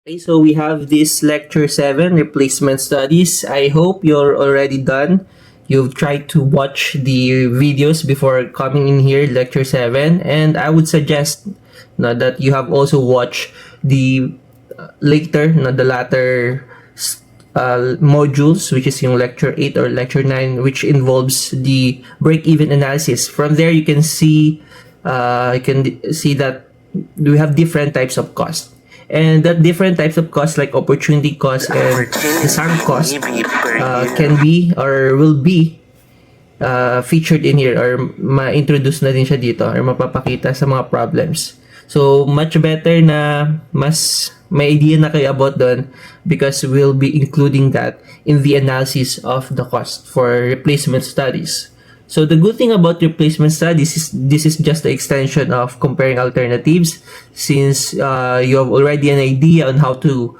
Okay, so we have this lecture 7, replacement studies. I hope you're already done. You've tried to watch the videos before coming in here, lecture 7, and I would suggest that you have also watched the the latter modules, which is yung lecture 8 or lecture 9, which involves the break-even analysis. From there, you can see that we have different types of cost. And that different types of costs like opportunity cost and the sunk cost can be or will be featured in here or ma-introduce na din siya dito or mapapakita sa mga problems. So, much better na mas may idea na kayo about doon because we'll be including that in the analysis of the cost for replacement studies. So the good thing about replacement studies is this is just the extension of comparing alternatives since you have already an idea on how to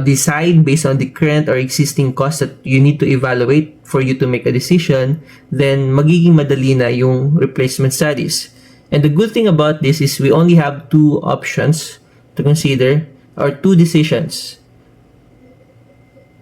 decide based on the current or existing costs that you need to evaluate for you to make a decision, then magiging madali na yung replacement studies. And the good thing about this is we only have two options to consider or two decisions.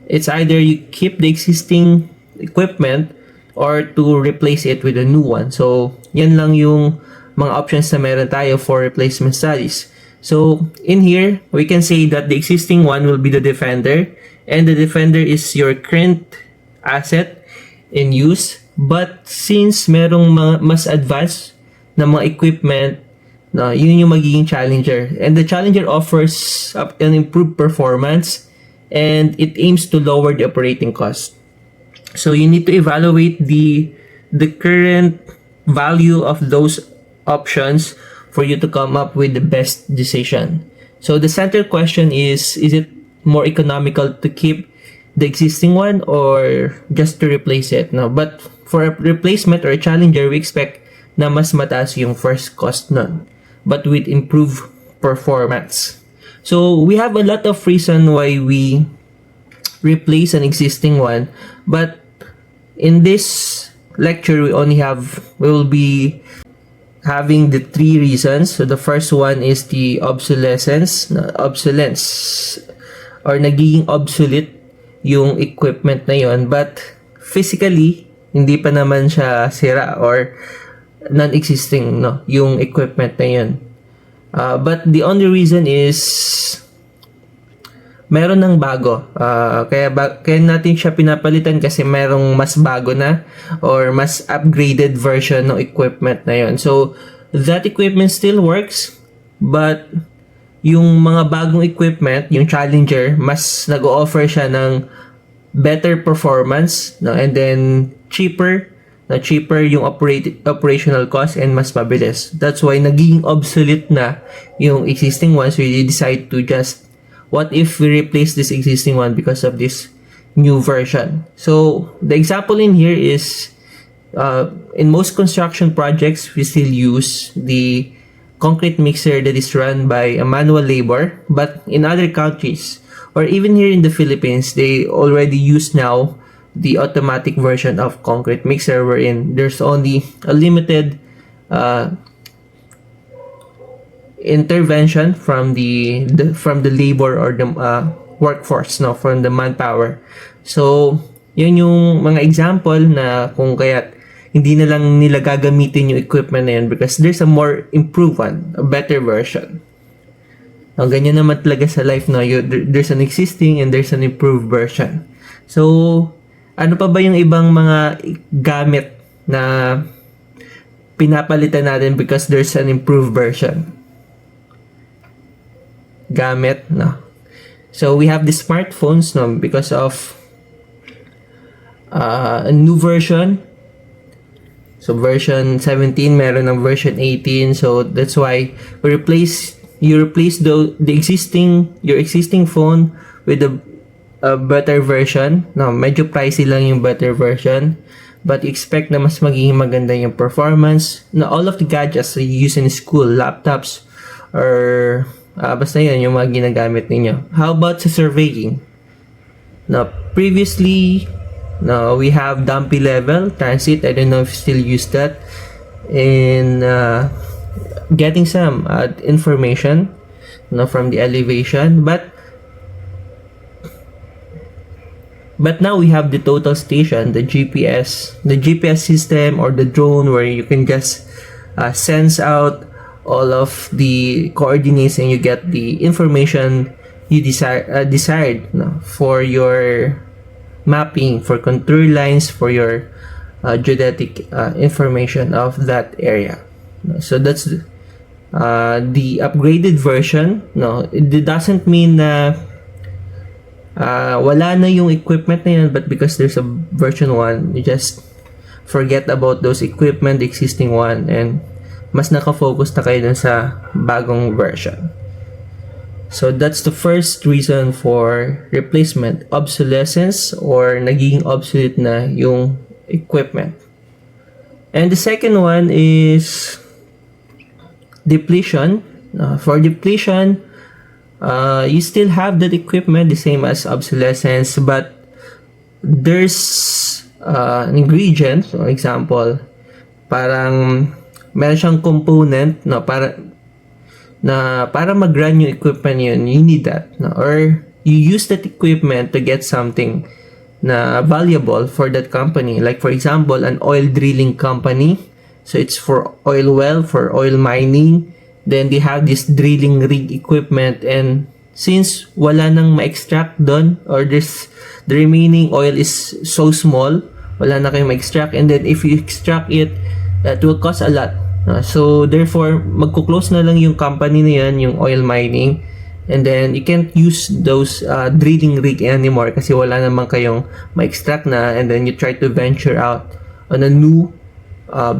It's either you keep the existing equipment or to replace it with a new one. So, yan lang yung mga options na meron tayo for replacement studies. So, in here, we can say that the existing one will be the Defender, and the Defender is your current asset in use. But since merong mga mas advanced na mga equipment, yun yung magiging Challenger. And the Challenger offers an improved performance, and it aims to lower the operating cost. So you need to evaluate the current value of those options for you to come up with the best decision. So the central question is it more economical to keep the existing one or just to replace it? No, but for a replacement or a Challenger, we expect na mas mataas yung first cost nun, but with improved performance. So we have a lot of reason why we replace an existing one, but in this lecture we will be having the three reasons. So the first one is the obsolescence or nagiging obsolete yung equipment na yon, but physically hindi pa naman siya sira or non-existing yung equipment na yon. But the only reason is meron ng bago. Kaya natin siya pinapalitan kasi merong mas bago na or mas upgraded version ng equipment na yon. So, that equipment still works, but yung mga bagong equipment, yung Challenger, mas nag-o-offer siya ng better performance, and then cheaper yung operational cost and mas mabilis. That's why naging obsolete na yung existing ones. We decide to just what if we replace this existing one because of this new version? So, the example in here is, in most construction projects, we still use the concrete mixer that is run by a manual labor. But in other countries, or even here in the Philippines, they already use now the automatic version of concrete mixer wherein there's only a limited intervention from the labor or the workforce, from the manpower. So yun yung mga example na kung kaya hindi na lang nila gagamitin yung equipment na yun because there's a more improved one, a better version. Ganyan naman talaga sa life, there's an existing and there's an improved version. So ano pa ba yung ibang mga gamit na pinapalitan natin because there's an improved version? Gamit, So we have the smartphones, because of a new version. So version 17, meron ng version 18. So that's why you replace your existing phone with a better version. Medyo pricey lang yung better version, but you expect na mas magiging maganda yung performance. All of the gadgets that you use in school, laptops, or basta yun, yung mga ginagamit ninyo. How about sa surveying? Previously, we have dumpy level, transit. I don't know if you still use that. In getting some information from the elevation. But But now we have the total station, the GPS system or the drone where you can just sense out all of the coordinates and you get the information you desired, no, for your mapping, for contour lines, for your geodetic information of that area. So that's the upgraded version. No, it doesn't mean na wala na yung equipment na yun, but because there's a version 1, you just forget about those equipment, the existing one, and mas nakafocus na kayo dun sa bagong version. So that's the first reason for replacement, obsolescence, or nagiging obsolete na yung equipment. And the second one is depletion. For depletion, you still have that equipment, the same as obsolescence, but there's an ingredient, for example, parang meron siyang component, no, para mag-run yung equipment yun, you need that, no? Or you use that equipment to get something na valuable for that company. Like for example, an oil drilling company, so it's for oil well, for oil mining. Then they have this drilling rig equipment, and since wala nang ma-extract doon, or the remaining oil is so small, wala na kayong ma-extract, and then if you extract it, that will cost a lot. So therefore, magko-close na lang yung company na yan, yung oil mining, and then you can't use those drilling rig anymore kasi wala naman kayong ma-extract na, and then you try to venture out on a new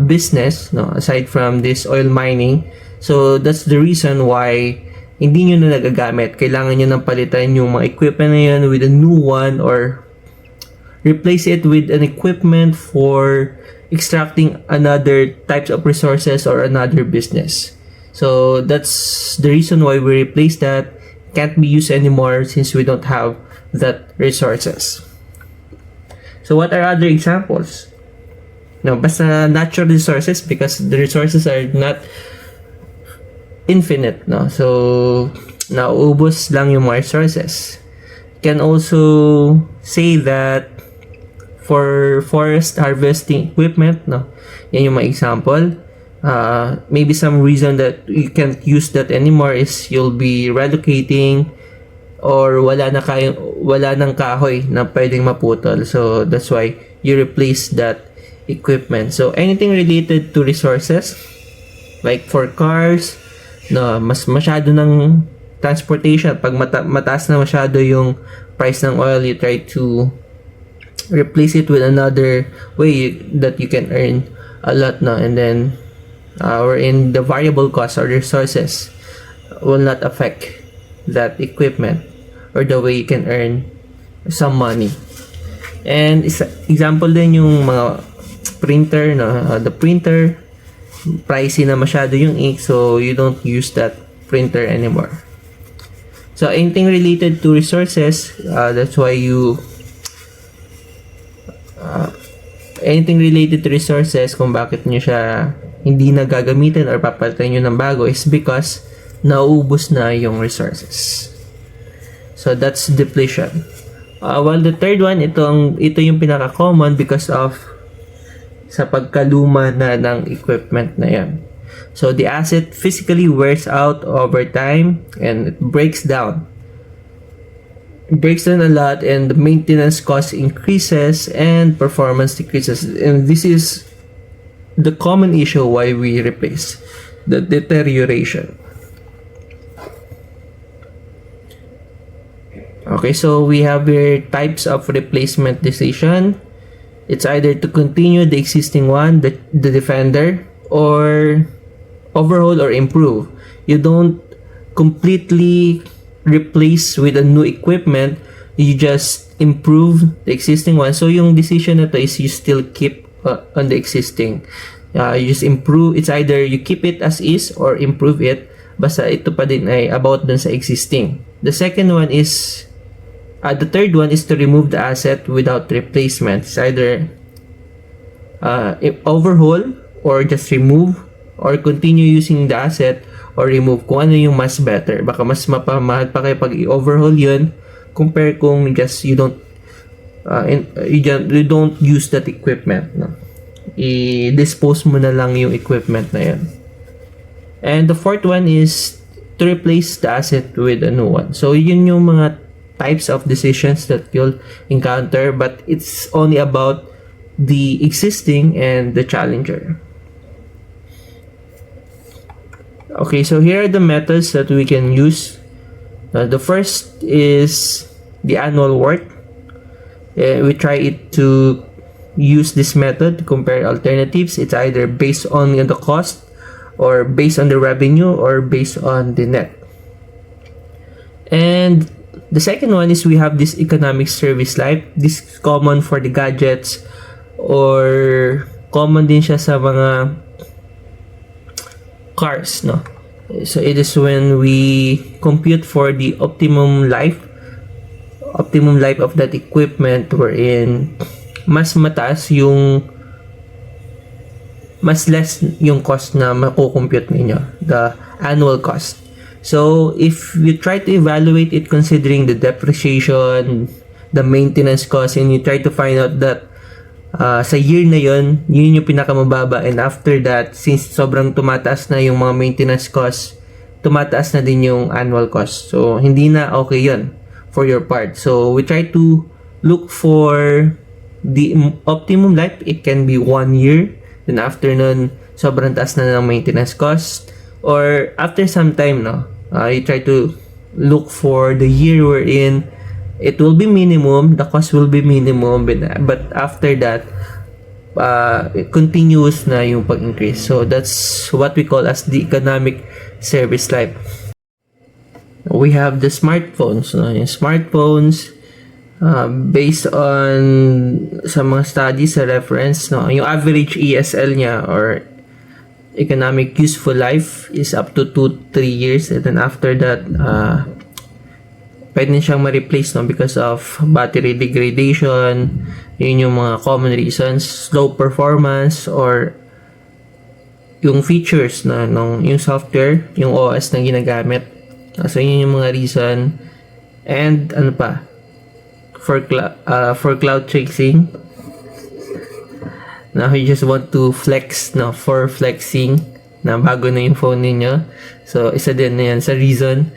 business, no, aside from this oil mining. So that's the reason why hindi nyo na nagagamit. Kailangan nyo nang palitan yung mga equipment na yun with a new one, or replace it with an equipment for extracting another types of resources or another business. So that's the reason why we replace that. Can't be used anymore since we don't have that resources. So what are other examples? No, basta natural resources, because the resources are not infinite, no? So nauubos lang yung mga resources. Can also say that for forest harvesting equipment, no, yan yung mga example. Maybe some reason that you can't use that anymore is you'll be relocating, or wala nang kahoy na pwedeng maputol, so that's why you replace that equipment. So anything related to resources, like for cars, no, mas masyado ng transportation, pag mataas na masyado yung price ng oil, you try to replace it with another way that you can earn a lot, no, and then wherein the variable cost or resources will not affect that equipment or the way you can earn some money. And example din yung mga printer, no, the printer, pricey na masyado yung ink, so you don't use that printer anymore. So anything related to resources, that's why you anything related to resources, kung bakit nyo siya hindi na gagamitin or papalitan nyo ng bago, is because nauubos na yung resources. So that's depletion. While the third one, ito yung pinaka-common because of sa pagkaluma na ng equipment na yan. So the asset physically wears out over time and it breaks down. It breaks down a lot, and the maintenance cost increases and performance decreases. And this is the common issue why we replace, the deterioration. Okay, so we have here types of replacement decision. It's either to continue the existing one, the Defender, or overhaul or improve. You don't completely replace with a new equipment, you just improve the existing one. So yung decision na to is you still keep on the existing. You just improve. It's either you keep it as is or improve it. Basta ito pa din ay about dun sa existing. The second one is the third one is to remove the asset without replacement. It's either overhaul or just remove, or continue using the asset or remove, kung ano yung mas better. Baka mas mapamahal pa kayo pag i-overhaul yun compare kung just you don't you don't use that equipment, no? I-dispose mo na lang yung equipment na yan. And the fourth one is to replace the asset with a new one. So yun yung mga types of decisions that you'll encounter, but it's only about the existing and the challenger. Okay, so here are the methods that we can use. The first is the annual worth. We try it to use this method to compare alternatives. It's either based on the cost, or based on the revenue, or based on the net. And the second one is we have this economic service life. This is common for the gadgets, or common din siya sa mga cars, no? So it is when we compute for the optimum life of that equipment, wherein mas less yung cost na makukompute ninyo, the annual cost. So if you try to evaluate it considering the depreciation, the maintenance cost, and you try to find out that sa year na yun yung pinakamababa, and after that, since sobrang tumataas na yung mga maintenance cost, tumataas na din yung annual cost. So hindi na okay yun for your part. So we try to look for the optimum life. It can be 1 year, then after nun sobrang taas na ng maintenance cost, or after some time, no, you try to look for the year wherein it will be minimum, the cost will be minimum, but after that continuous na yung pag-increase. So that's what we call as the economic service life. We have the smartphones, no? Yung smartphones, based on sa mga studies, sa reference, no, yung average ESL niya, or economic useful life, is up to 2-3 years, and then after that pwede siyang ma-replace, no, because of battery degradation. Yun yung mga common reasons, slow performance, or yung features na yung software, yung OS na ginagamit. So yun yung mga reason. And ano pa, for cloud chasing, now you just want to flex, no, for flexing na bago na yung phone ninyo. So isa din na yan sa reason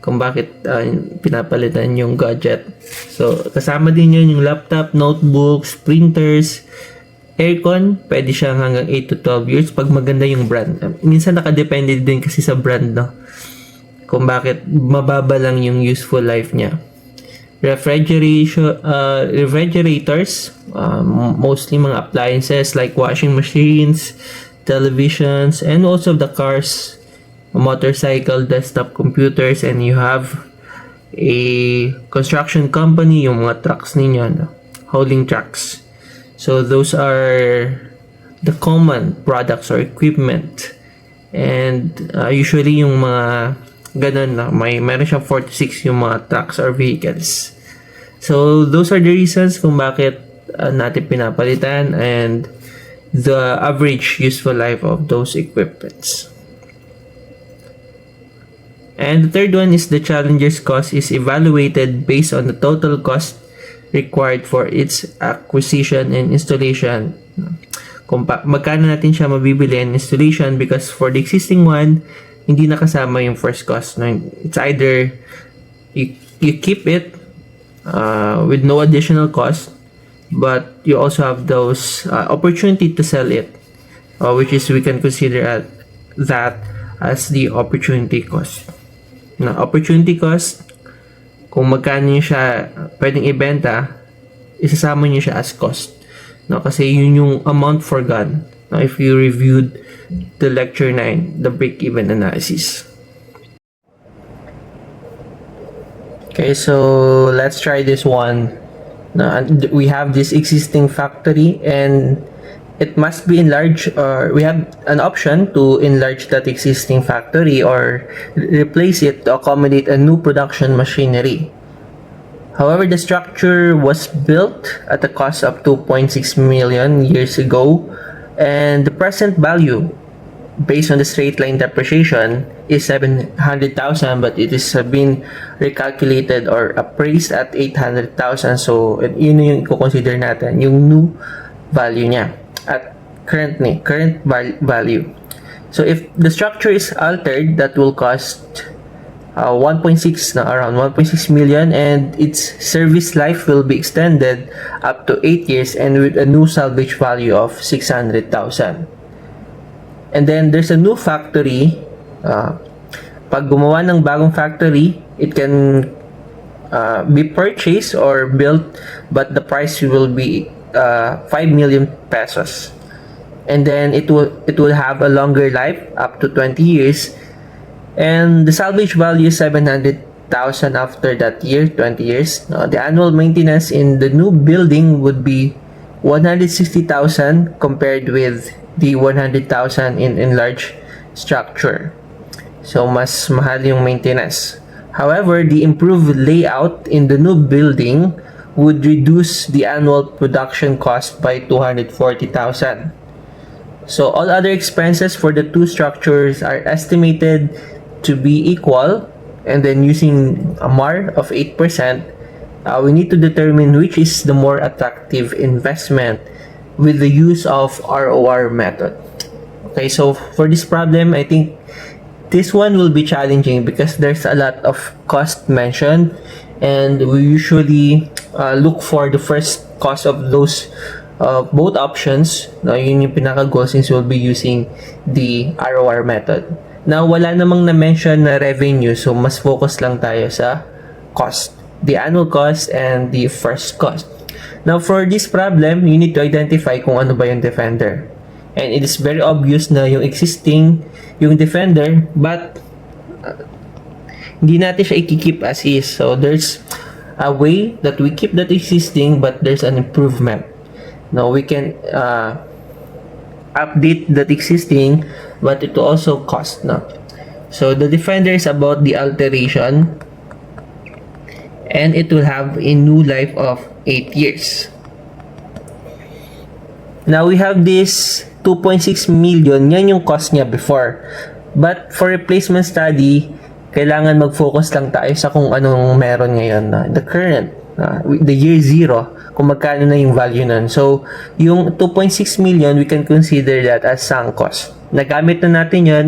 kung bakit pinapalitan yung gadget. So kasama din yun yung laptop, notebooks, printers, aircon. Pwede siyang hanggang 8 to 12 years pag maganda yung brand. Minsan nakadepende din kasi sa brand, no, kung bakit mababa lang yung useful life niya. Refrigerators, mostly mga appliances like washing machines, televisions, and also the cars, motorcycle, desktop computers, and you have a construction company, yung mga trucks ninyo, no? Hauling trucks. So those are the common products or equipment. And usually yung mga ganun, no? Meron siyang 4 to 6 yung mga trucks or vehicles. So those are the reasons kung bakit natin pinapalitan, and the average useful life of those equipments. And the third one is the challenger's cost is evaluated based on the total cost required for its acquisition and installation. Kung magkano natin siya mabibili and installation, because for the existing one, hindi nakasama yung first cost. It's either you keep it with no additional cost, but you also have those opportunity to sell it, which is we can consider that as the opportunity cost. Na opportunity cost, kung magkano niyo siya pwedeng ibenta, isasama niyo siya as cost, no, kasi yun yung amount forgone, no, if you reviewed the lecture 9, the break-even analysis. Okay, so let's try this one. Now, we have this existing factory, and it must be enlarged, or we have an option to enlarge that existing factory or replace it to accommodate a new production machinery. However, the structure was built at a cost of 2.6 million years ago, and the present value based on the straight line depreciation is 700,000, but it is been recalculated or appraised at 800,000. So yun yung i-consider natin, yung new value niya at current value. So if the structure is altered, that will cost 1.6 na around 1.6 million, and its service life will be extended up to 8 years and with a new salvage value of 600,000. And then there's a new factory. Pag gumawa ng bagong factory, it can be purchased or built, but the price will be 5 million pesos. And then it will have a longer life up to 20 years. And the salvage value is 700,000 after that year, 20 years. The annual maintenance in the new building would be 160,000 compared with the 100,000 in enlarged structure. So mas mahal yung maintenance. However, the improved layout in the new building would reduce the annual production cost by 240,000. So all other expenses for the two structures are estimated to be equal, and then using a MAR of 8%, we need to determine which is the more attractive investment with the use of ROR method. Okay, so for this problem, I think this one will be challenging because there's a lot of cost mentioned, and we usually look for the first cost of those both options. Yun yung pinaka-goal since we'll be using the ROR method. Now, wala namang na-mention na revenue, so mas focus lang tayo sa cost, the annual cost and the first cost. Now, for this problem, you need to identify kung ano ba yung defender. And it is very obvious na yung existing, yung defender, but hindi natin siya i-keep as is. So, there's a way that we keep that existing, but there's an improvement. Now, we can update that existing, but it will also cost. No? So, the defender is about the alteration, and it will have a new life of 8 years. Now, we have this 2.6 million. Yan yung cost niya before. But for replacement study, kailangan mag-focus lang tayo sa kung anong meron ngayon. The current, the year 0, kung magkano na yung value nun. So, yung 2.6 million, we can consider that as sunk cost. Nagamit na natin yun,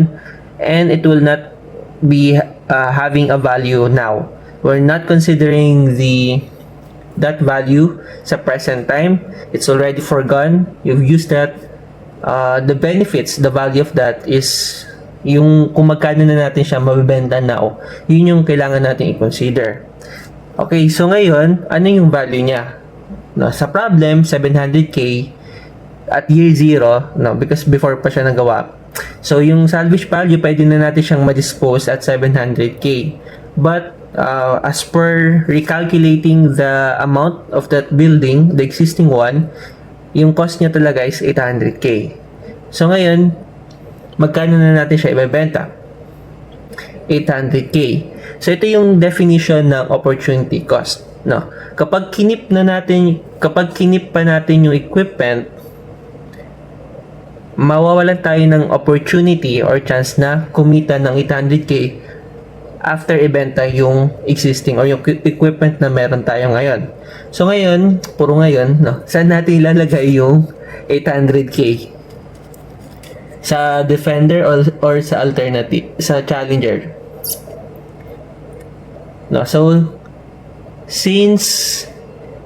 and it will not be having a value now. We're not considering that value sa present time. It's already forgone. You've used that. The benefits, the value of that is yung kung magkano na natin siya mabibenta now. Yun yung kailangan natin i-consider. Okay, so ngayon, ano yung value niya? No, sa problem, 700k at year 0, no, because before pa siya nagawa. So, yung salvage value, pwede na natin siyang ma-dispose at 700k. But, as per recalculating the amount of that building, the existing one, yung cost niya talaga is 800k. So, ngayon, magkano na natin siya ibebenta? 800k. So, ito yung definition ng opportunity cost. No. Kapag kinip pa natin yung equipment, mawawalan tayo ng opportunity or chance na kumita ng 800k after ibenta yung existing or yung equipment na meron tayo ngayon. So ngayon, puro ngayon, no, saan natin ilalagay yung 800k? Sa defender or sa alternative, sa challenger? No, so since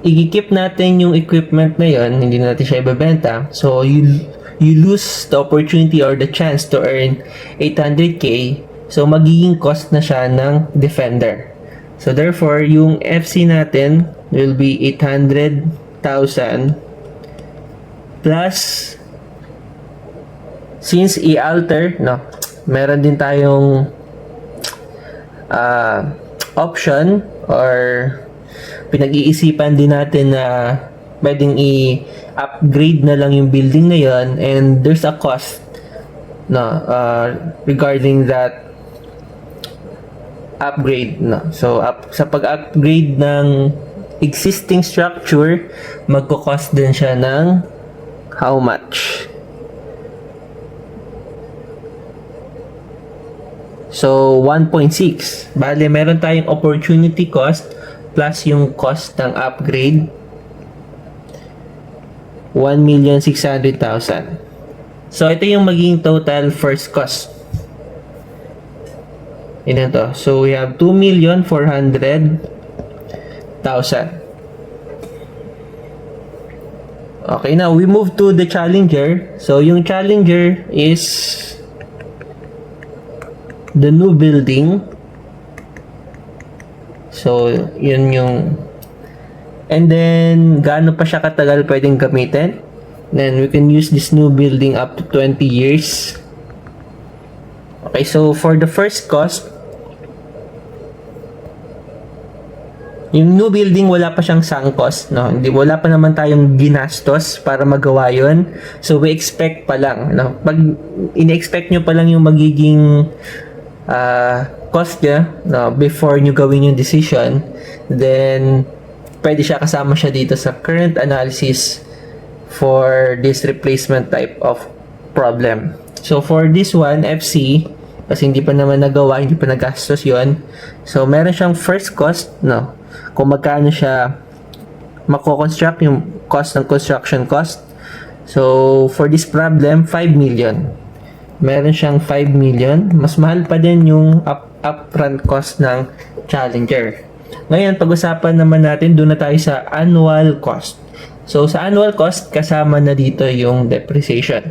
i-keep natin yung equipment na yon, hindi natin siya ibebenta, so you lose the opportunity or the chance to earn 800k, so magiging cost na siya ng defender. So therefore, yung FC natin will be 800,000 plus, since i-alter, no, meron din tayong option or pinag-iisipan din natin na pwedeng i-upgrade na lang yung building na yon, and there's a cost no regarding that upgrade no. So sa pag-upgrade ng existing structure, magko-cost din siya ng how much? So, 1.6. Bale, meron tayong opportunity cost plus yung cost ng upgrade. 1,600,000. So, ito yung magiging total first cost. Ilan to? So, we have 2,400,000. Okay, now we move to the Challenger. So, yung Challenger is the new building. So, yun yung... And then, gaano pa siya katagal pwedeng gamitin? Then, we can use this new building up to 20 years. Okay, so for the first cost, yung new building, wala pa siyang sunk cost, no? Wala pa naman tayong ginastos para magawa yun. So, we expect pa lang, no? Pag ine-expect nyo pa lang yung magiging cost niya, no? Before nyo gawin yung decision, then pwede siya kasama siya dito sa current analysis for this replacement type of problem. So, for this one, FC, kasi hindi pa naman nagawa, hindi pa nagastos yun. So, meron siyang first cost, no? Kung magkano siya mako-construct, yung cost ng construction cost. So, for this problem, 5 million. Meron siyang 5 million. Mas mahal pa din yung upfront cost ng Challenger. Ngayon, pag-usapan naman natin, doon na tayo sa annual cost. So, sa annual cost, kasama na dito yung depreciation.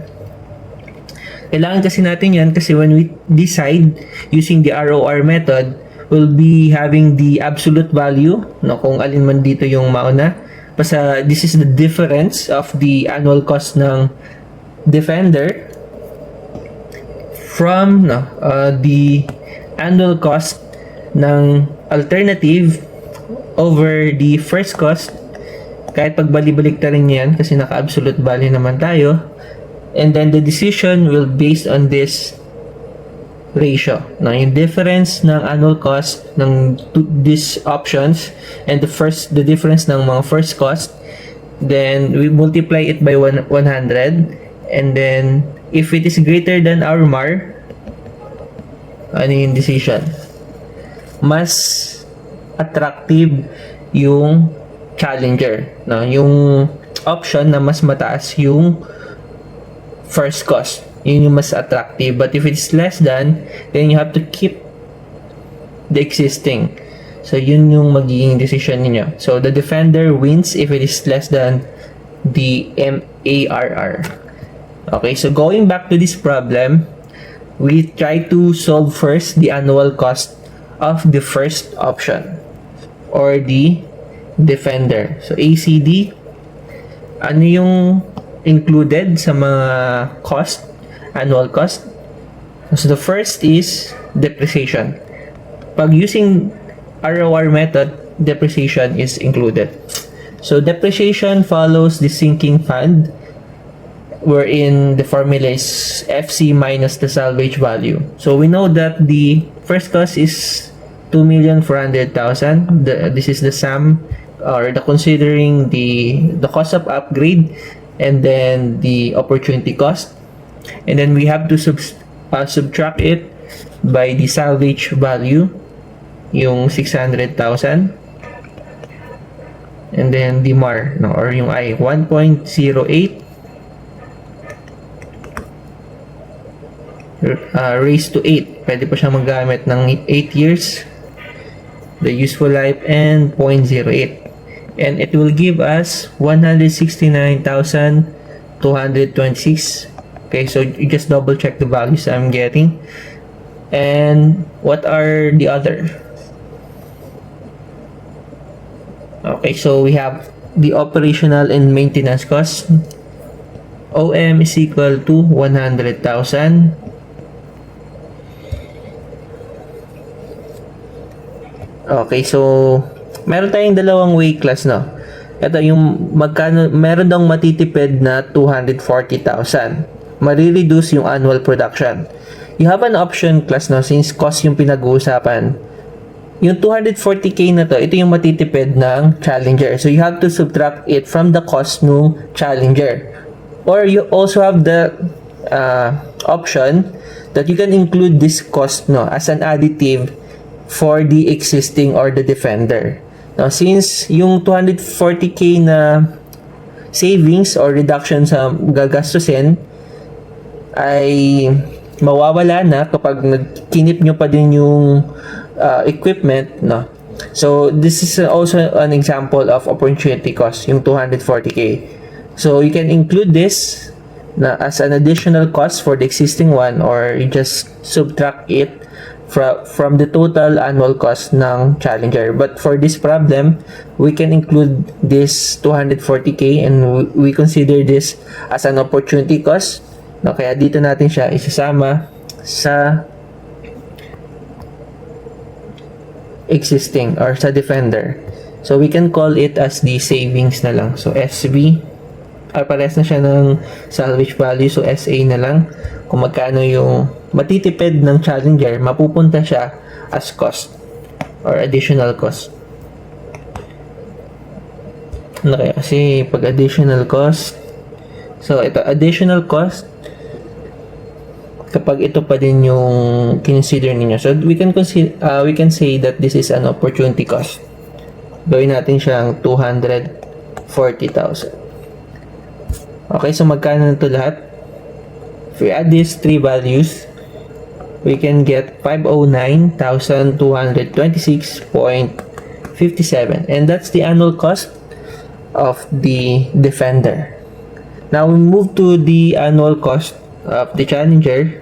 Kailangan kasi natin yan kasi when we decide using the ROR method, we'll be having the absolute value, no, kung alin man dito yung mauna. Basta this is the difference of the annual cost ng Defender from the annual cost ng alternative over the first cost. Kahit pagbalik-balik ta rin yan kasi naka-absolute value naman tayo. And then the decision will based on this ratio. Now, yung difference ng annual cost ng these options and the difference ng mga first cost, then we multiply it by 100, and then if it is greater than our MAR, ano yung decision? Mas attractive yung Challenger, no? Yung option na mas mataas yung first cost, yun yung mas attractive. But if it's less than, then you have to keep the existing. So, yun yung magiging decision niyo. So, the Defender wins if it is less than the MARR. Okay, so going back to this problem, we try to solve first the annual cost of the first option or the Defender. So, ACD, ano yung included sa mga cost, annual cost? So, the first is depreciation. Pag using ROR method, depreciation is included. So, depreciation follows the sinking fund, wherein the formula is FC minus the salvage value. So, we know that the first cost is 2,400,000. This is the sum, or the considering the cost of upgrade, and then the opportunity cost, and then we have to subtract it by the salvage value, yung 600,000, and then the MAR, no, or yung I, 1.08 raised to 8. Pwede pa siya magamit ng 8 years, the useful life, and 0.08. And it will give us 169,226. Okay, so you just double check the values I'm getting. And what are the other? Okay, so we have the operational and maintenance cost. OM is equal to 100,000. Okay, so meron tayong dalawang weight class, no? Ito yung magkano, meron daw matitipid na 240,000. Marireduce yung annual production. You have an option class, no? Since cost yung pinag-uusapan. Yung 240k na to, ito yung matitipid ng Challenger. So, you have to subtract it from the cost ng Challenger. Or you also have the option that you can include this cost as an additive for the existing or the Defender. Now, since yung 240k na savings or reduction sa gagastusin ay mawawala na kapag nagkinip nyo pa din yung equipment, So, this is also an example of opportunity cost, yung 240k. So, you can include this as an additional cost for the existing one, or you just subtract it from the total annual cost ng Challenger. But for this problem, we can include this 240k and we consider this as an opportunity cost. Kaya dito natin siya isasama sa existing or sa Defender. So we can call it as the savings na lang. So SB, pares na siya ng salvage value, so SA na lang. Kung magkano yung matitipid ng Challenger, mapupunta siya as cost or additional cost. Okay, kasi pag additional cost, so ito additional cost kapag ito pa din yung consider niyo. So we can say that this is an opportunity cost. Gawin natin siyang 240,000. Okay, so magkano na ito lahat? If we add these three values, we can get 509,226.57, and that's the annual cost of the Defender. Now we move to the annual cost of the Challenger.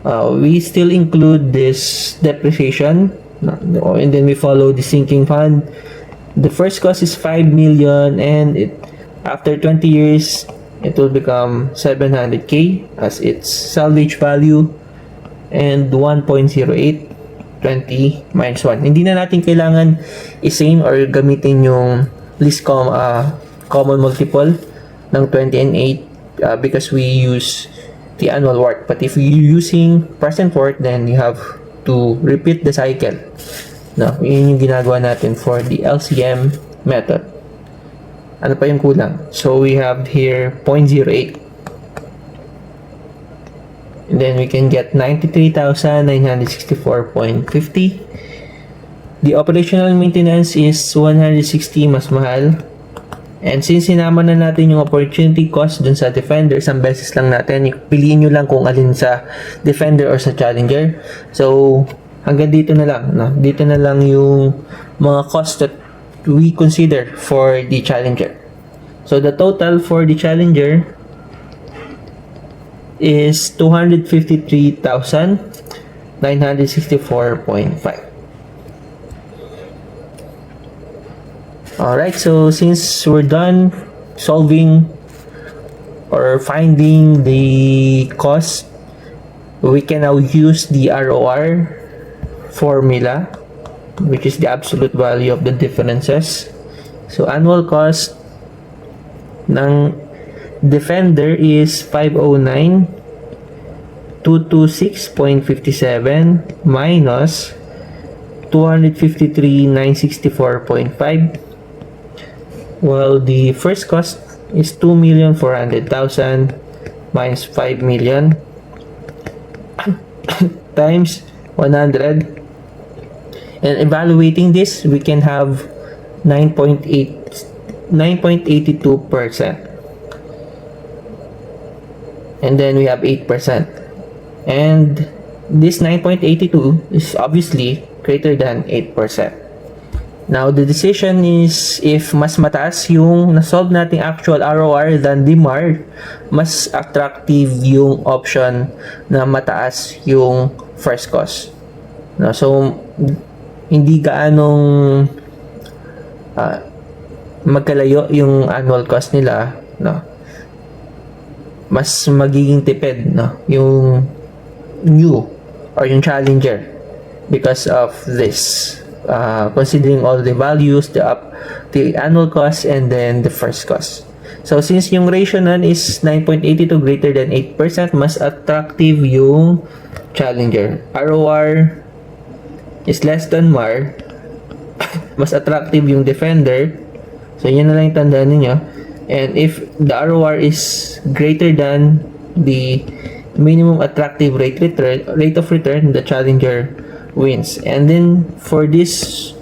We still include this depreciation, and then we follow the sinking fund. The first cost is 5 million, and after 20 years it will become 700k as its salvage value, and 1.08 20 minus 1. Hindi na natin kailangan i-same or gamitin yung least common multiple ng 20 and 8 because we use the annual worth. But if you're using present worth, then you have to repeat the cycle. Yun yung ginagawa natin for the LCM method. Ano pa yung kulang? So we have here 0.08. And then we can get 93,964.50. The operational maintenance is 160, mas mahal. And since sinama na natin yung opportunity cost dun sa Defender, isang beses lang natin, piliin nyo lang kung alin sa Defender or sa Challenger. So hanggang dito na lang, dito na lang yung mga cost that we consider for the Challenger. So the total for the Challenger is 253,964.5. Alright, so since we're done solving or finding the cost, we can now use the ROR formula, which is the absolute value of the differences. So annual cost ng Defender is 509,226.57 minus 253,964.5. Well, the first cost is 2,400,000 minus 5 million times 100. And evaluating this, we can have 9.82%. And then we have 8%. And this 9.82 is obviously greater than 8%. Now, the decision is if mas mataas yung na-solve nating actual ROR than the MAR, mas attractive yung option na mataas yung first cost. So, hindi gaanong magkalayo yung annual cost nila, mas magiging tipid yung new or yung Challenger because of this. Considering all the values, the annual cost, and then the first cost. So since yung ratio nun is 9.82 greater than 8%, mas attractive yung Challenger. ROR is less than MAR, mas attractive yung Defender. So yun na lang yung tandaan ninyo. And if the ROR is greater than the minimum attractive rate of return, the challenger wins. And then for this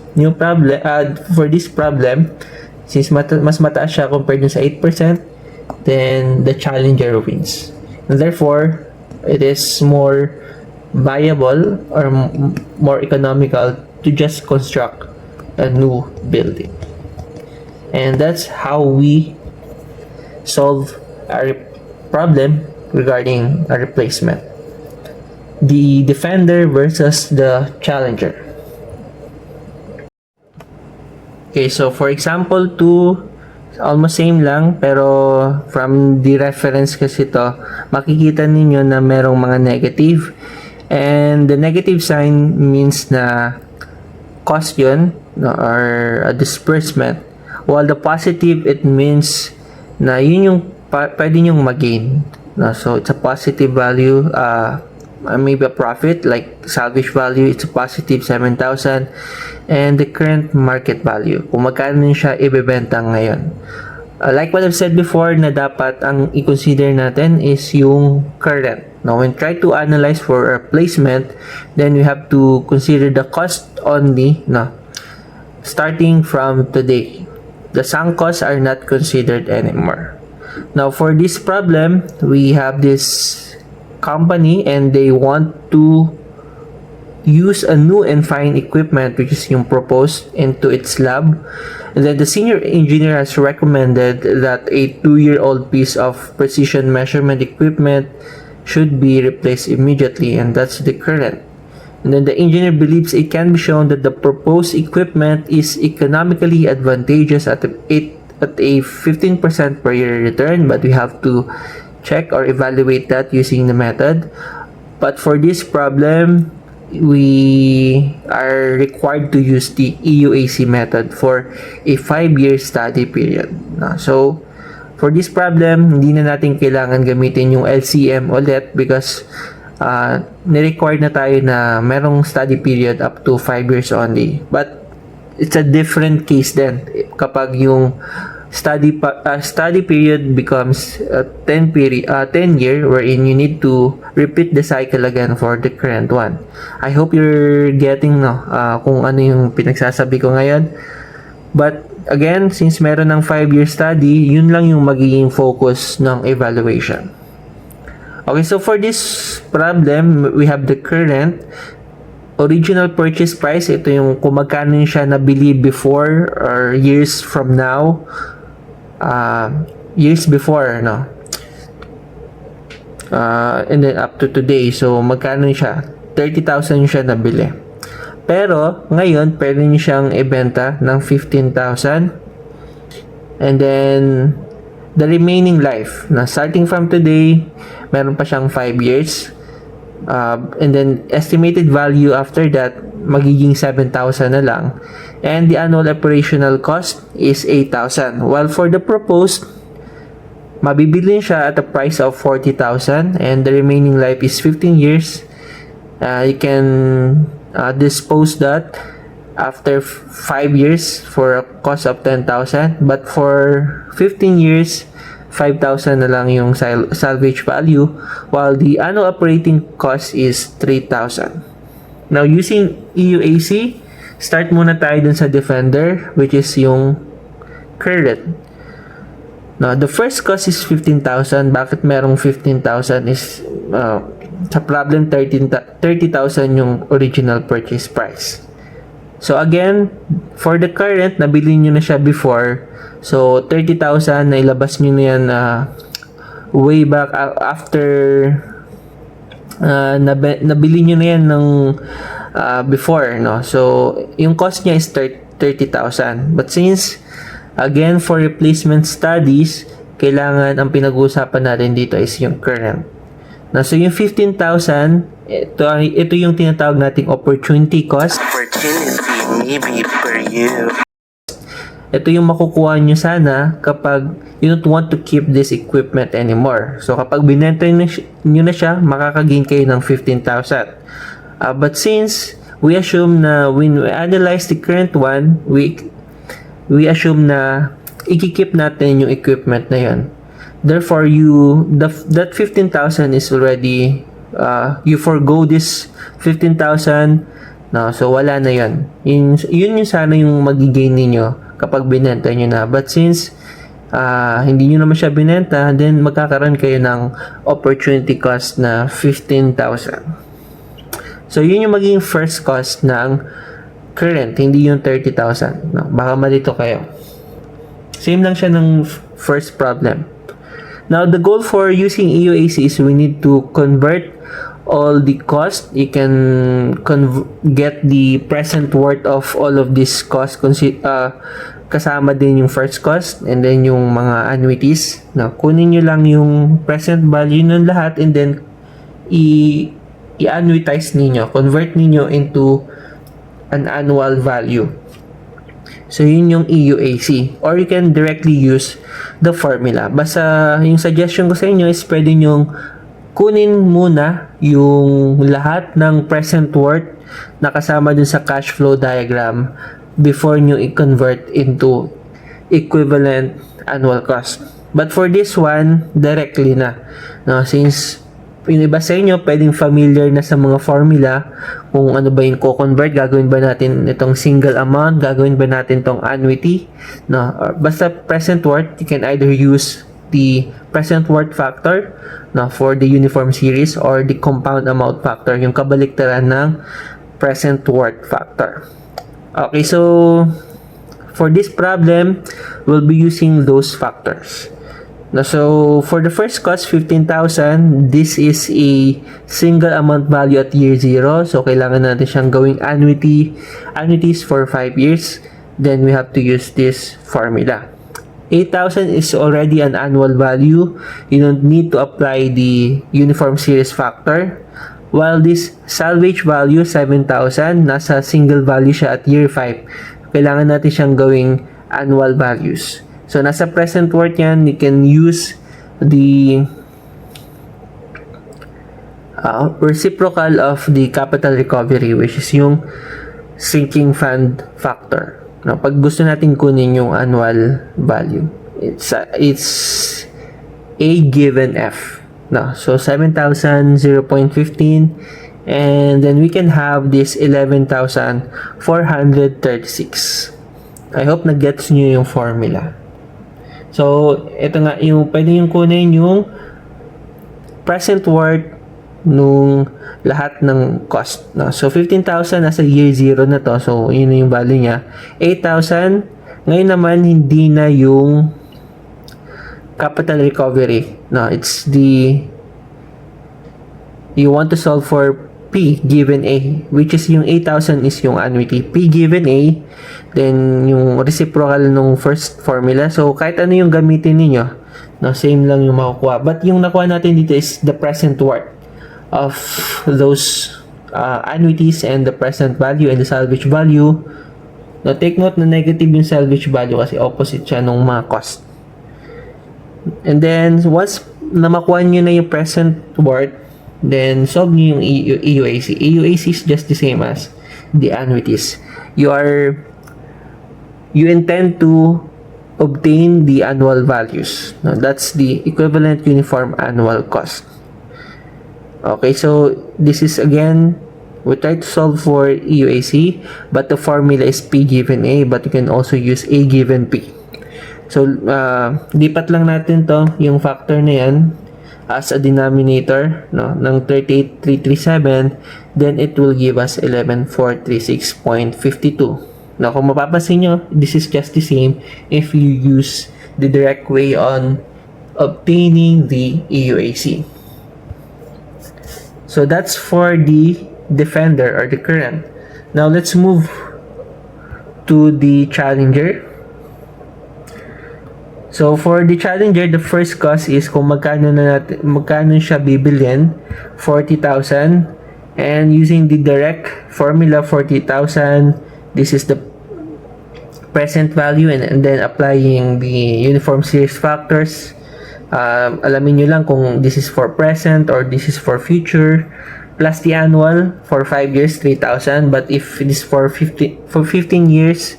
problem, since mas mataas siya compared dun sa 8%, then the challenger wins. And therefore, it is more viable or more economical to just construct a new building. And that's how we solve our problem regarding a replacement. The defender versus the challenger. Okay, so for example, 2, almost same lang, pero from the reference kasi to, makikita ninyo na merong mga negative. And the negative sign means na cost yun, no, or a disbursement. While the positive, it means na yun yung pwede nyong mag-gain. No? So, it's a positive value, maybe a profit, like salvage value, it's a positive 7,000. And the current market value, kung magkano siya ibebenta ngayon. Like what I've said before, na dapat ang i-consider natin is yung current. Now, when try to analyze for a placement, then we have to consider the cost only, no, starting from today. The sunk costs are not considered anymore. Now, for this problem, we have this company and they want to use a new and fine equipment, which is yung proposed, into its lab. And then the senior engineer has recommended that a 2-year-old piece of precision measurement equipment should be replaced immediately, and that's the current. And then the engineer believes it can be shown that the proposed equipment is economically advantageous at a 15% per year return, but we have to check or evaluate that using the method. But for this problem, we are required to use the EUAC method for a 5-year study period. So, for this problem, hindi na natin kailangan gamitin yung LCM ulit because ni-required na tayo na merong study period up to 5 years only. But it's a different case then kapag yung study period becomes 10 year wherein you need to repeat the cycle again for the current one. I hope you're getting kung ano yung pinagsasabi ko ngayon. But again, since meron ng 5-year study, yun lang yung magiging focus ng evaluation. Okay, so for this problem, we have the current original purchase price. Ito yung kung magkano siya nabili before or years from now. Years before, no? And then up to today. So, magkano siya? 30,000 siya nabili. Pero, ngayon, pwede niyo siyang ibenta ng 15,000. And then, the remaining life, na starting from today, meron pa siyang 5 years. And then, estimated value after that, magiging 7,000 na lang. And the annual operational cost is 8,000. While for the proposed, mabibili siya at a price of 40,000 and the remaining life is 15 years. You can dispose that after 5 years for a cost of 10,000. But for 15 years, 5,000 na lang yung salvage value, while the annual operating cost is 3,000. Now, using EUAC, start muna tayo dun sa defender, which is yung current. Now, the first cost is 15,000. Bakit merong 15,000 is sa problem 30,000 yung original purchase price. So again, for the current, nabili nyo na siya before. So 30,000 na ilabas nyo na yan way back after nabili nyo na yan ng before, no? So yung cost niya is 30,000. But since again for replacement studies, kailangan ang pinag-uusapan natin dito is yung current. Na so yung 15,000, ito yung tinatawag nating opportunity cost. Maybe per year. Ito yung makukuha nyo sana kapag you don't want to keep this equipment anymore. So kapag binenta nyo na siya, makakagain kayo ng 15,000. But since we assume na when we analyze the current one, we assume na i-keep natin yung equipment na yun. Therefore, that 15,000 is already, you forgo this 15,000. No, so wala na yun. Yun yung sana yung magigain ninyo kapag binenta nyo na. But since hindi nyo naman siya binenta, then magkakaroon kayo ng opportunity cost na 15,000. So, yun yung magiging first cost ng current, hindi yung 30,000. No, baka malito kayo. Same lang siya ng first problem. Now, the goal for using EUAC is we need to convert all the cost. You can get the present worth of all of this cost, kasama din yung first cost and then yung mga annuities. Now, kunin nyo lang yung present value ng lahat and then i-annuitize ninyo, convert ninyo into an annual value. So, yun yung EUAC. Or you can directly use the formula. Basta, yung suggestion ko sa inyo is pwede nyong kunin muna yung lahat ng present worth na kasama dun sa cash flow diagram before nyo i-convert into equivalent annual cost. But for this one, directly na. No, since yung iba sa inyo, pwedeng familiar na sa mga formula kung ano ba yung co-convert, gagawin ba natin itong single amount, gagawin ba natin itong annuity, no? Basta present worth, you can either use the present worth factor, no, for the uniform series or the compound amount factor, yung kabaliktaran ng present worth factor. Okay, so for this problem, we'll be using those factors. Now, so for the first cost, 15,000, this is a single amount value at year 0. So, kailangan natin siyang gawing annuities for 5 years. Then, we have to use this formula. 8,000 is already an annual value. You don't need to apply the uniform series factor. While this salvage value, 7,000, nasa single value siya at year 5. Kailangan natin siyang gawing annual values. So, nasa present worth yan, you can use the reciprocal of the capital recovery, which is yung sinking fund factor. Now, pag gusto natin kunin yung annual value, it's A given F. No, so 7,000, 0.15, and then we can have this 11,436. I hope na-gets nyo yung formula. So, ito nga, yung pwede yung kunin yung present worth nung lahat ng cost. No? So, 15,000 nasa year 0 na to. So, yun yung value niya. 8,000, ngayon naman, hindi na yung capital recovery. No, it's the, you want to solve for P given A, which is yung 8,000 is yung annuity. P given A, then yung reciprocal nung first formula. So, kahit ano yung gamitin ninyo, no, same lang yung makukuha. But yung nakuha natin dito is the present worth of those annuities and the present value and the salvage value. Now, take note na negative yung salvage value kasi opposite siya nung mga cost. And then, once na makuha nyo na yung present worth, then solve nyo yung EUAC. EUAC is just the same as the annuities. You intend to obtain the annual values. Now, that's the equivalent uniform annual cost. Okay, so this is again, we try to solve for EUAC, but the formula is P given A, but you can also use A given P. So, lipat lang natin to, yung factor na yan, as a denominator, no, ng 38,337, then it will give us 11,436.52. Now, kung mapapansin nyo, this is just the same if you use the direct way on obtaining the EUAC. So, that's for the Defender or the current. Now, let's move to the Challenger. So, for the Challenger, the first cost is kung magkano siya bibilhin, 40,000. And using the direct formula, 40,000, this is the present value, and then applying the uniform series factors. Alamin nyo lang kung this is for present or this is for future, plus the annual for 5 years, 3,000. But if it is for 15 years,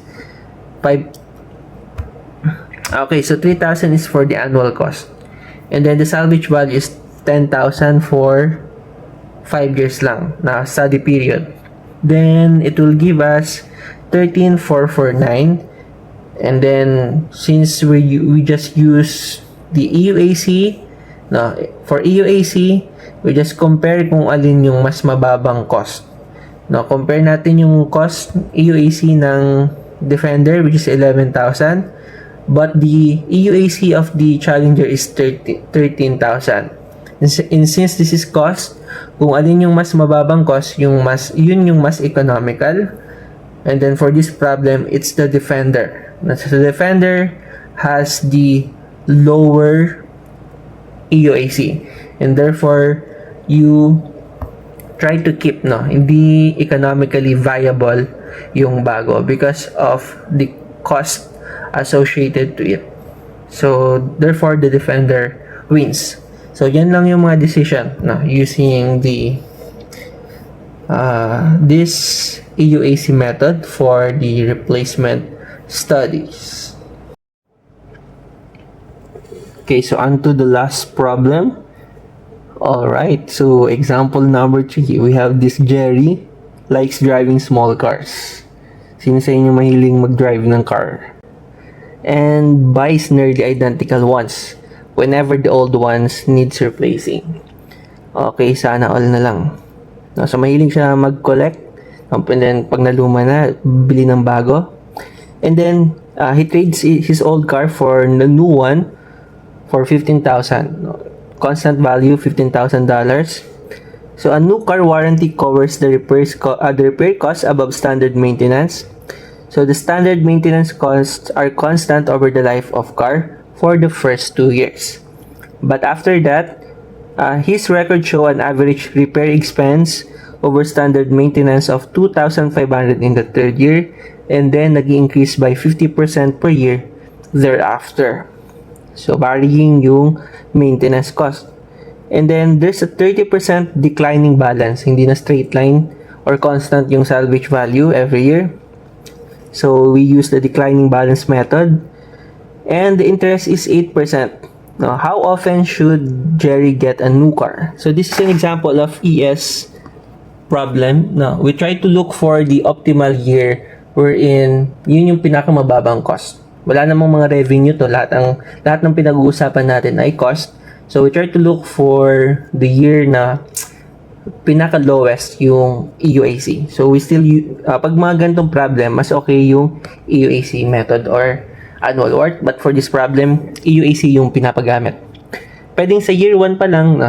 Okay, so 3,000 is for the annual cost. And then the salvage value is 10,000 for 5 years lang na study period. Then it will give us 13,449. And then since we just use the EUAC, no, for EUAC, we just compare kung alin yung mas mababang cost. No, compare natin yung cost EUAC ng Defender, which is 11,000, but the EUAC of the Challenger is 13,000. And since this is cost, kung alin yung mas mababang cost, yun yung mas economical. And then for this problem, it's the Defender. So the Defender has the lower EUAC, and therefore you try to keep hindi economically viable yung bago because of the cost associated to it. So therefore the Defender wins. So yan lang yung mga decision using the this EUAC method for the replacement studies. Okay, so on to the last problem. Alright, so example number 3, we have this Jerry likes driving small cars. Sino sa inyo mahiling mag-drive ng car? And buys nearly identical ones whenever the old ones needs replacing. Okay, sana all na lang. So mahilig siya mag-collect, and then pag naluma na, bili ng bago. And then he trades his old car for the new one for 15,000. Constant value $15,000. So a new car warranty covers the repair costs above standard maintenance. So the standard maintenance costs are constant over the life of car for the first 2 years. But after that, his records show an average repair expense over standard maintenance of 2,500 in the third year, and then nag-increase by 50% per year thereafter. So varying yung maintenance cost. And then there's a 30% declining balance, hindi na straight line or constant yung salvage value every year. So we use the declining balance method, and the interest is 8%. Now, how often should Jerry get a new car? So this is an example of ES problem. Now, we try to look for the optimal year wherein yun yung pinakamababang cost. Wala namang mga revenue to, lahat ng pinag-uusapan natin ay cost. So we try to look for the year na pinaka-lowest yung EUAC. So we still pag mga ganitong problem, mas okay yung EUAC method or annual work, but for this problem, EUAC yung pinapagamit. Pwedeng sa year 1 pa lang,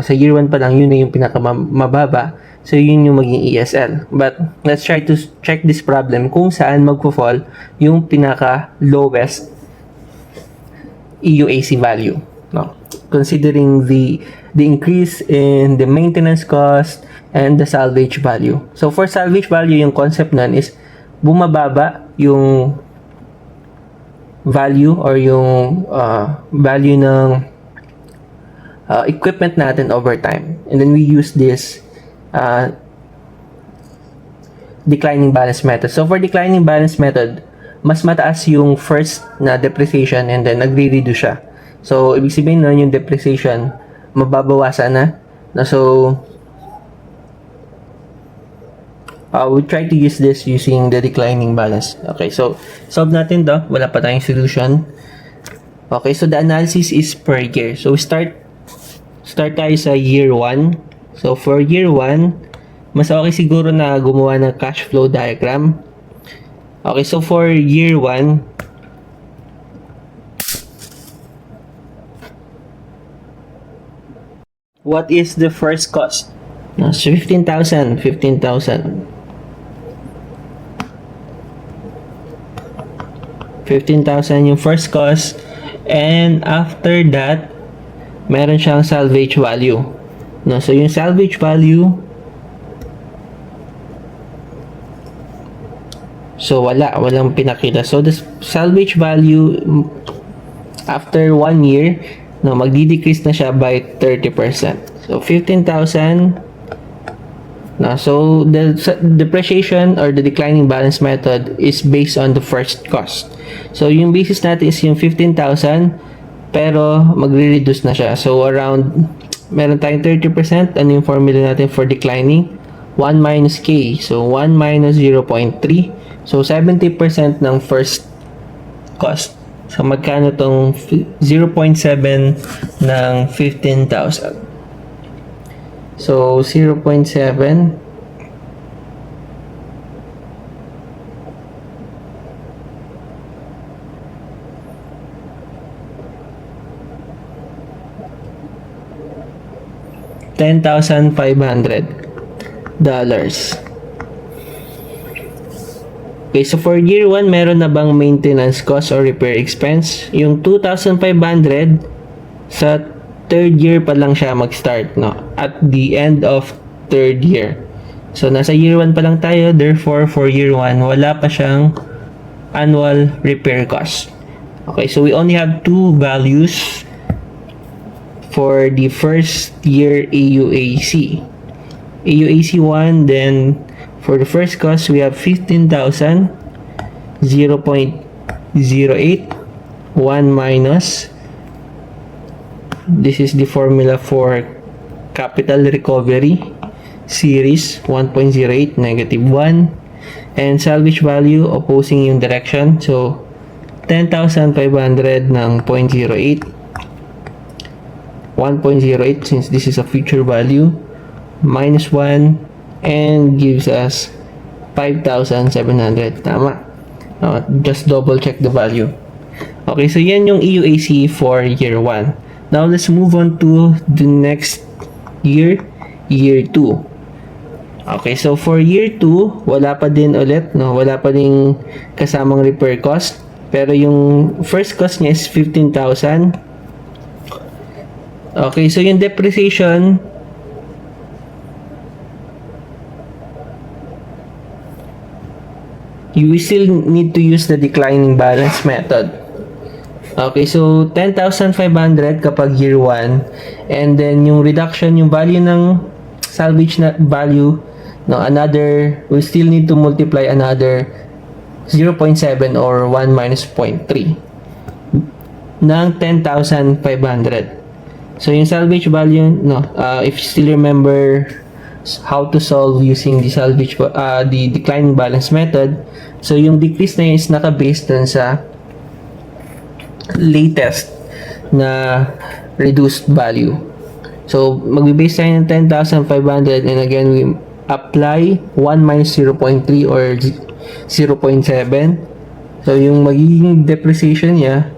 yun na yung pinakamababa. So yun yung maging ESL. But let's try to check this problem kung saan magpo-fall yung pinaka-lowest EUAC value. No? Considering the increase in the maintenance cost and the salvage value. So for salvage value, yung concept nun is bumababa yung value or yung value ng equipment natin over time. And then we use this declining balance method. So for declining balance method, mas mataas yung first na depreciation and then nagre-reduce siya. So ibig sabihin nun yung depreciation mababawasan na. So we try to use this using the declining balance. Okay, so solve natin to. Wala pa tayong solution. Okay, so the analysis is per year. So start tayo sa year 1. So for year 1, mas okay siguro na gumawa ng cash flow diagram. Okay, so for year 1, what is the first cost? So 15,000 yung first cost, and after that meron siyang salvage value. No, so yung salvage value, so walang pinakita. So the salvage value after 1 year, no, magdi-decrease na siya by 30%. So 15,000. No, so the depreciation or the declining balance method is based on the first cost. So yung basis natin is yung 15,000 pero magre-reduce na siya. So around, meron tayong 30%. Ano yung formula natin for declining? 1 minus K. So 1 minus 0.3. So 70% ng first cost. So magkano tong 0.7 ng 15,000? So 0.7 $10,500. Okay, so for year 1, meron na bang maintenance cost or repair expense? Yung 2,500 sa third year pa lang siya mag-start, no? At the end of third year. So nasa year 1 pa lang tayo, therefore for year 1, wala pa siyang annual repair cost. Okay, so we only have two values for the first year AUAC. AUAC 1, then for the first cost, we have 15,000, 0.08, 1 minus. This is the formula for capital recovery series 1.08, negative 1. And salvage value, opposing yung direction. So, 10,500 ng 0.08. 1.08 since this is a future value, minus 1, and gives us 5,700. Tama. Just double check the value. Okay, so yan yung EUAC for year 1. Now let's move on to the next year, year 2. Okay, so for year 2, wala pa din ulit, no? Wala pa din kasamang repair cost. Pero yung first cost niya is 15,000. Okay, so yung depreciation, you still need to use the declining balance method. Okay, so 10,500 kapag year 1, and then yung reduction, yung value ng salvage na value, no, another, we still need to multiply another 0.7 or 1 minus 0.3 ng 10,500. So yung salvage value, no, if you still remember how to solve using the salvage, the declining balance method, so yung decrease na yun is naka-based dun sa latest na reduced value. So magbe-base tayo ng 10,500, and again we apply 1 minus 0.3 or 0.7. So yung magiging depreciation niya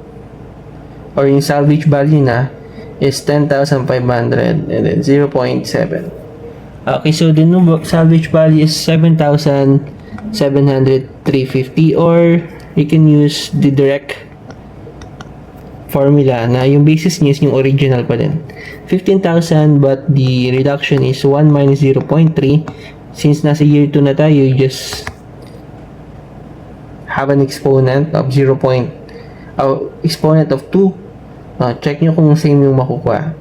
or yung salvage value na is 10,500 and then 0.7. Okay, so the new salvage value is 7,700,350, or you can use the direct formula na yung basis niya is yung original pa din. 15,000, but the reduction is 1 minus 0.3. Since nasa year 2 na tayo, you just have an exponent of exponent of 2. Check nyo kung same yung makukuha.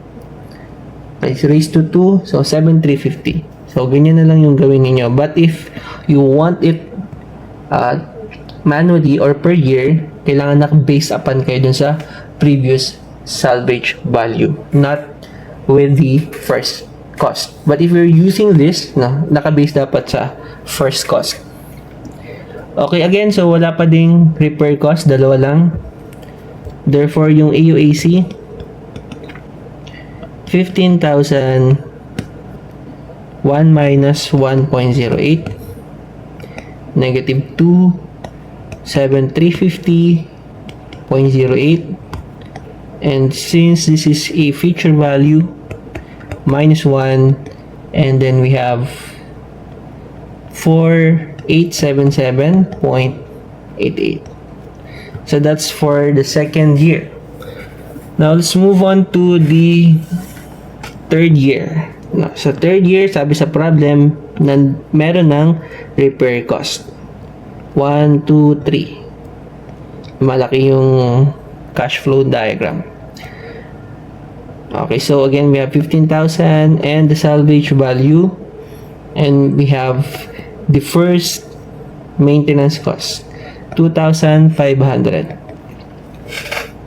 Okay, so raised to 2, so 7,350. So, ganyan na lang yung gawin niyo. But if you want it manually or per year, kailangan naka-base upon kayo dun sa previous salvage value, not with the first cost. But if you're using this, no, naka-base dapat sa first cost. Okay, again, so wala pa ding repair cost, dalawa lang. Therefore, yung AUAC, 15,000, 1 minus 1.08, negative 2, 7,350.08, and since this is a future value, minus 1, and then we have 4,877.88. So that's for the second year. Now let's move on to the third year. No, sa third year, sabi sa problem na meron ng repair cost. 1, 2, 3. Malaki yung cash flow diagram. Okay, so again, we have 15,000 and the salvage value, and we have the first maintenance cost, 2,500.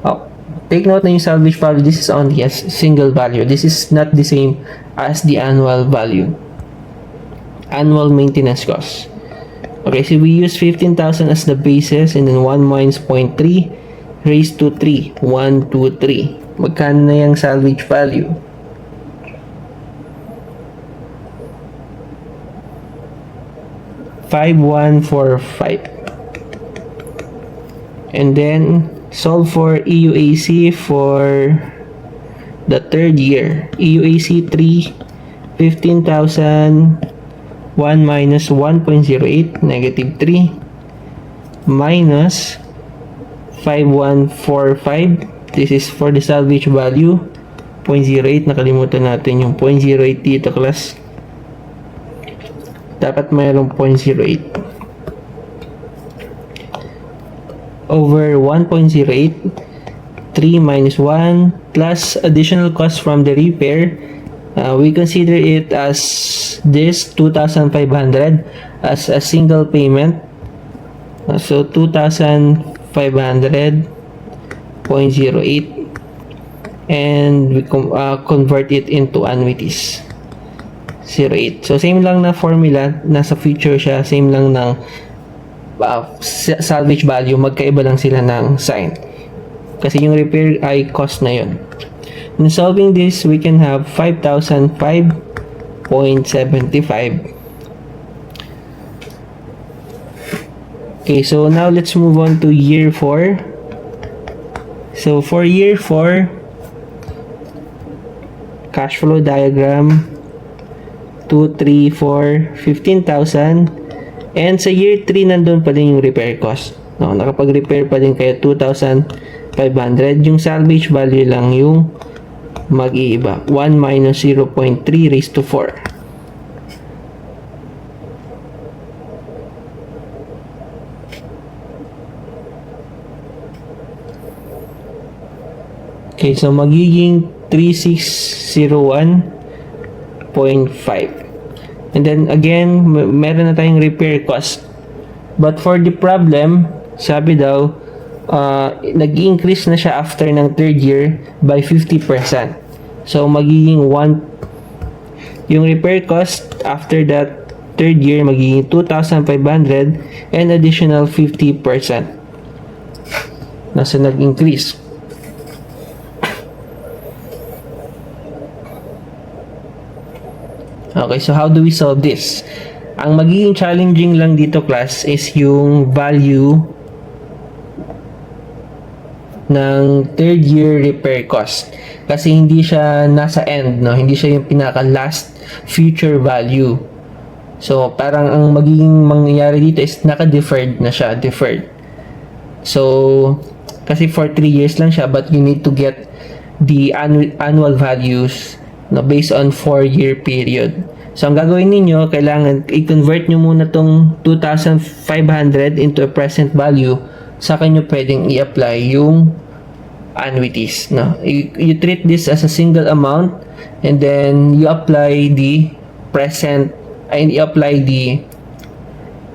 Okay, take note na yung salvage value, this is only a single value. This is not the same as the annual value. Annual maintenance cost. Okay, so we use 15,000 as the basis and then 1 minus 0.3 raised to 3. 1, 2, 3. Magkano na yung salvage value? $5,145. And then solve for EUAC for the third year. EUAC 3, 15,000, 1 minus 1.08, negative 3, minus 5,145. This is for the salvage value, 0.08. Nakalimutan natin yung 0.08 dito, class. Dapat mayroong 0.08. Over 1.08, 3 minus 1, plus additional cost from the repair. We consider it as this 2,500 as a single payment. So 2,500.08, and we convert it into annuities. 08. So same lang na formula, nasa future siya, same lang ng salvage value, magkaiba lang sila ng sign. Kasi yung repair ay cost na yun. In solving this, we can have 5,005.75. Okay, so now let's move on to year 4. So for year 4, cash flow diagram, 2, 3, 4, 15,000. And sa year 3, nandun pa din yung repair cost. No, nakapag-repair pa din kayo, 2,500. Yung salvage value lang yung mag-iiba. 1 minus 0.3 raised to 4. Okay, so magiging 3,601.5. And then again, meron na tayong repair cost. But for the problem, sabi daw, nag-increase na siya after ng third year by 50%. So magiging yung repair cost after that third year magiging 2,500 and additional 50%. Nasa nag-increase. Okay, so how do we solve this? Ang magiging challenging lang dito, class, is yung value ng third year repair cost. Kasi hindi siya nasa end, no? Hindi siya yung pinaka last future value. So, parang ang magiging mangyayari dito is naka-deferred na siya, deferred. So, kasi for 3 years lang siya, but you need to get the annual values, no, based on 4-year period. So, ang gagawin ninyo, kailangan i-convert nyo muna tong 2,500 into a present value. Saka nyo pwedeng i-apply yung annuities. No? You treat this as a single amount, and then you apply the present, and i-apply the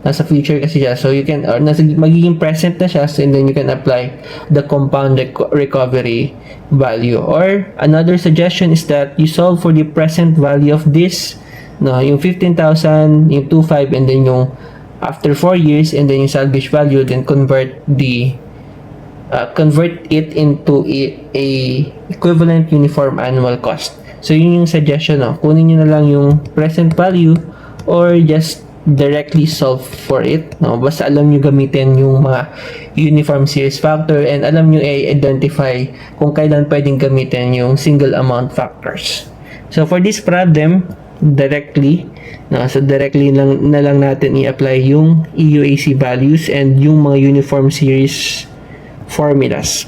nasa future kasi siya. So, you can, or magiging present na siya, so, and then you can apply the compound recovery value. Or, another suggestion is that you solve for the present value of this, no, yung 15,000, yung 2,500, and then yung after 4 years, and then yung salvage value, then convert it into a equivalent uniform annual cost. So, yun yung suggestion, no? Kunin nyo na lang yung present value or just directly solve for it, no? Basta alam nyo gamitin yung mga uniform series factor, and alam nyo i-identify kung kailan pwedeng gamitin yung single amount factors. So, for this problem, directly lang natin i-apply yung EUAC values and yung mga uniform series formulas.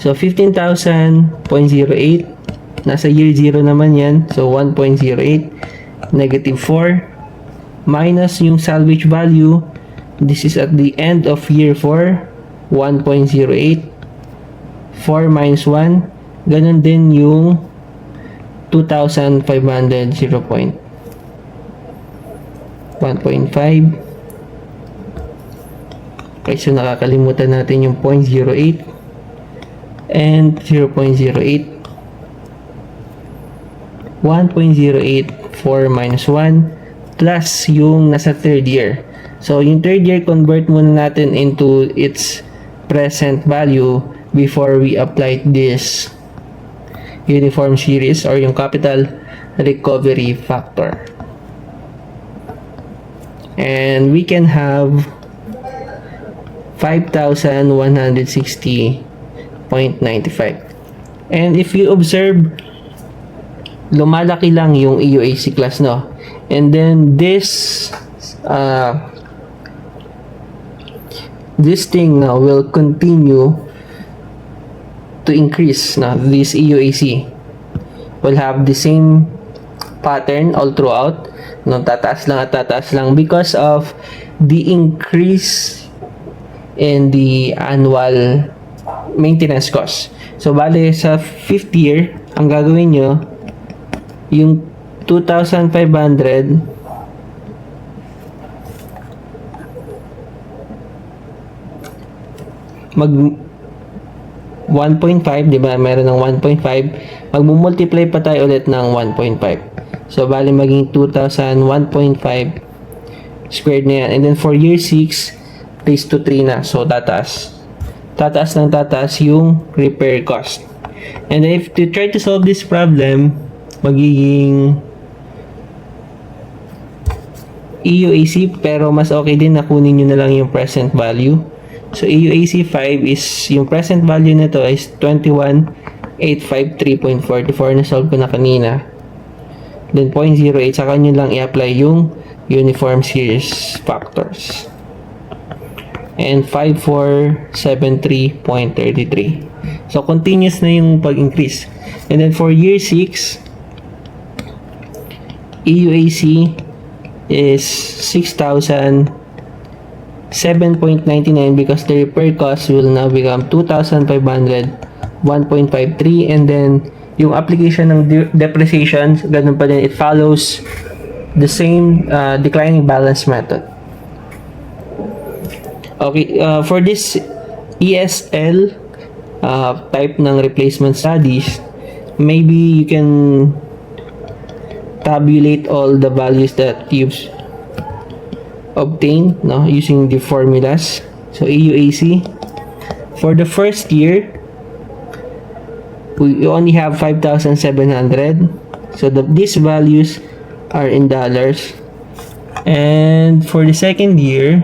So 15,000.08, nasa year 0 naman yan, so 1.08, negative 4, minus yung salvage value, this is at the end of year 4, 1.08, 4 minus 1, ganun din yung 2,500, 0.1.5. Okay, so nakakalimutan natin yung 0.08. and 0.08, 1.08, 4 minus 1, plus yung nasa third year. So, yung third year, convert muna natin into its present value before we apply this uniform series or yung capital recovery factor. And we can have 5,160.95. And if you observe, lumalaki lang yung EUAC class, no? And then this thing now will continue to increase. Now this EUAC will have the same pattern all throughout, no? Tataas lang at tataas lang because of the increase in the annual maintenance cost. So bale sa 5th year, ang gagawin nyo, yung 2,500 mag 1.5, di ba? Meron ng 1.5. Magmumultiply pa tayo ulit ng 1.5. So, bali maging 2,000, 1.5 squared na yan. And then, for year 6, raised to 3 na. So, tataas. Tataas ng tataas yung repair cost. And then, if you try to solve this problem, magiging EUAC, pero mas okay din na kunin nyo na lang yung present value. So, EUAC 5 is, yung present value nito is 21,853.44. Na-solve ko na kanina. Then, 0.08, saka nyo lang i-apply yung uniform series factors. And 5,473.33. So, continuous na yung pag-increase. And then, for year 6, EUAC is 6,007.99 because the repair cost will now become 2,500, 1.53, and then yung application ng depreciation, ganun pa din, it follows the same declining balance method. Okay, for this ESL type ng replacement studies, maybe you can tabulate all the values that you've obtained, no, using the formulas. So EUAC for the first year, we only have 5,700. So these values are in dollars. And for the second year,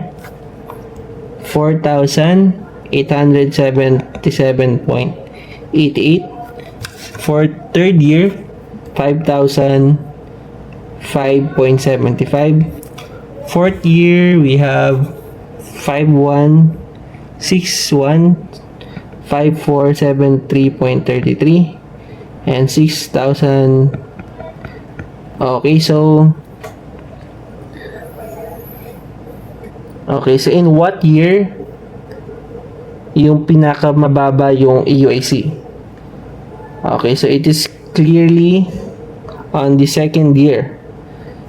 4,877.88. For third year, 5,005.75. Fourth year, we have 5,161,5473.33 and 6,000. Okay, so in what year yung pinakamababa yung EUAC? Okay, so it is clearly on the second year.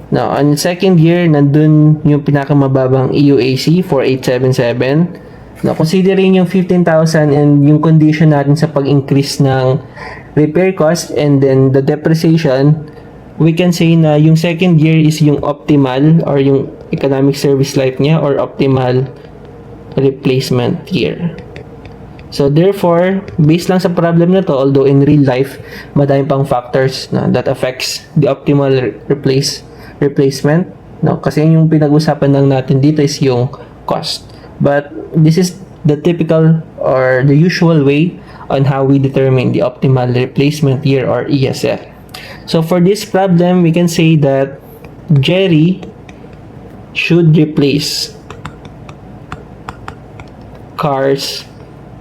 Now, on the second year, nandun yung pinakamababang EUAC, 4,877. Now, considering yung 15,000 and yung condition natin sa pag-increase ng repair cost and then the depreciation, we can say na yung second year is yung optimal or yung economic service life niya or optimal replacement year. So, therefore, based lang sa problem na to, although in real life, madami pang factors na that affects the optimal replacement, no? Kasi yung pinag-usapan lang natin dito is yung cost. But this is the typical or the usual way on how we determine the optimal replacement year or ESL. So for this problem, we can say that Jerry should replace cars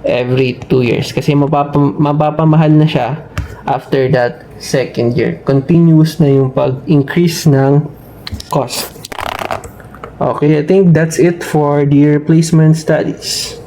every 2 years kasi mapapamahal na siya after that second year. Continuous na yung pag-increase ng cost. Okay, I think that's it for the replacement studies.